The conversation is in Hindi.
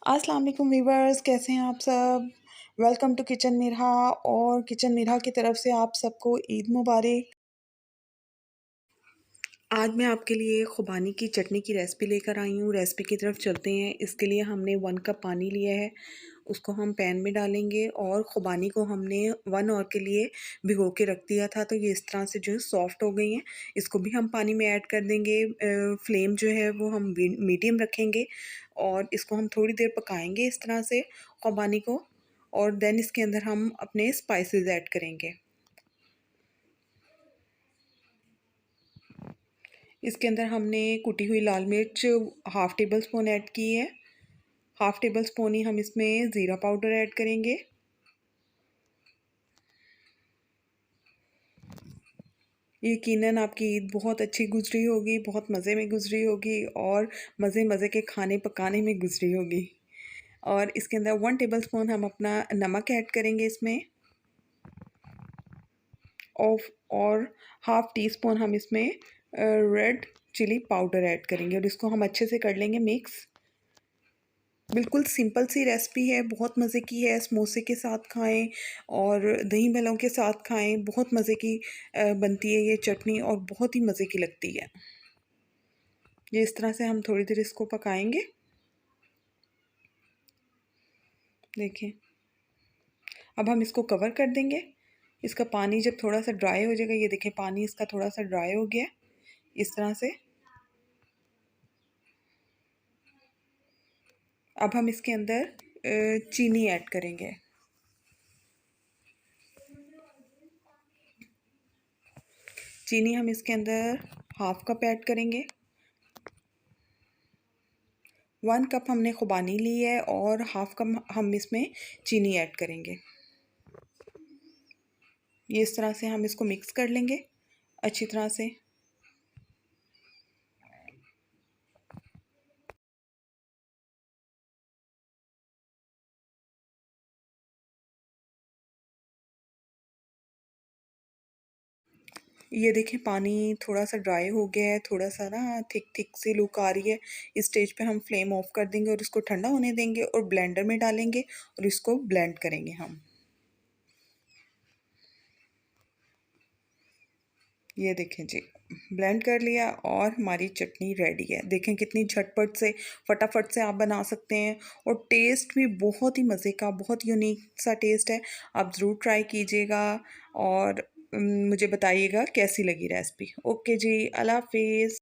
अस्सलाम वालेकुम वीवर्स, कैसे हैं आप सब। Welcome to kitchen Mirha. और किचन मिरहा की तरफ से आप सबको ईद मुबारक। आज मैं आपके लिए खुबानी की चटनी की रेसिपी लेकर आई हूँ। रेसिपी की तरफ चलते हैं। इसके लिए हमने 1 कप पानी लिया है, उसको हम पैन में डालेंगे और खुबानी को हमने 1 आवर के लिए भिगो के रख दिया था, तो ये इस तरह से जो है सॉफ्ट हो गई हैं। इसको भी हम पानी में ऐड कर देंगे। फ्लेम जो है वो हम मीडियम रखेंगे और इसको हम थोड़ी देर पकाएंगे इस तरह से खुबानी को। और देन इसके अंदर हम अपने स्पाइसेस ऐड करेंगे। इसके अंदर हमने कुटी हुई लाल मिर्च हाफ़ टेबल स्पून ऐड की है। हाफ़ टेबल स्पून ही हम इसमें ज़ीरा पाउडर ऐड करेंगे। यकीनन आपकी ईद बहुत अच्छी गुजरी होगी, बहुत मज़े में गुजरी होगी और मज़े के खाने पकाने में गुजरी होगी। और इसके अंदर 1 टेबल स्पून हम अपना नमक ऐड करेंगे इसमें। और हाफ़ टी स्पून हम इसमें रेड चिली पाउडर ऐड करेंगे और इसको हम अच्छे से कर लेंगे मिक्स। बिल्कुल सिंपल सी रेसिपी है, बहुत मज़े की है। समोसे के साथ खाएं और दही भल्लों के साथ खाएं, बहुत मज़े की बनती है ये चटनी और बहुत ही मज़े की लगती है। ये इस तरह से हम थोड़ी देर इसको पकाएंगे। देखिए, अब हम इसको कवर कर देंगे। इसका पानी जब थोड़ा सा ड्राई हो जाएगा, ये देखिए पानी इसका थोड़ा सा ड्राई हो गया इस तरह से। अब हम इसके अंदर चीनी ऐड करेंगे। चीनी हम इसके अंदर हाफ़ कप ऐड करेंगे। 1 कप हमने खुबानी ली है और हाफ़ कप हम इसमें चीनी ऐड करेंगे। ये इस तरह से हम इसको मिक्स कर लेंगे अच्छी तरह से। ये देखें पानी थोड़ा सा ड्राई हो गया है, थोड़ा सा ना थिक सी लुक आ रही है। इस स्टेज पे हम फ्लेम ऑफ कर देंगे और इसको ठंडा होने देंगे और ब्लेंडर में डालेंगे और इसको ब्लेंड करेंगे हम। ये देखें जी, ब्लेंड कर लिया और हमारी चटनी रेडी है। देखें कितनी झटपट से फटाफट से आप बना सकते हैं और टेस्ट भी बहुत ही मज़े का, बहुत यूनिक सा टेस्ट है। आप ज़रूर ट्राई कीजिएगा और मुझे बताइएगा कैसी लगी रेसिपी। ओके जी, अल्लाह हाफिज़।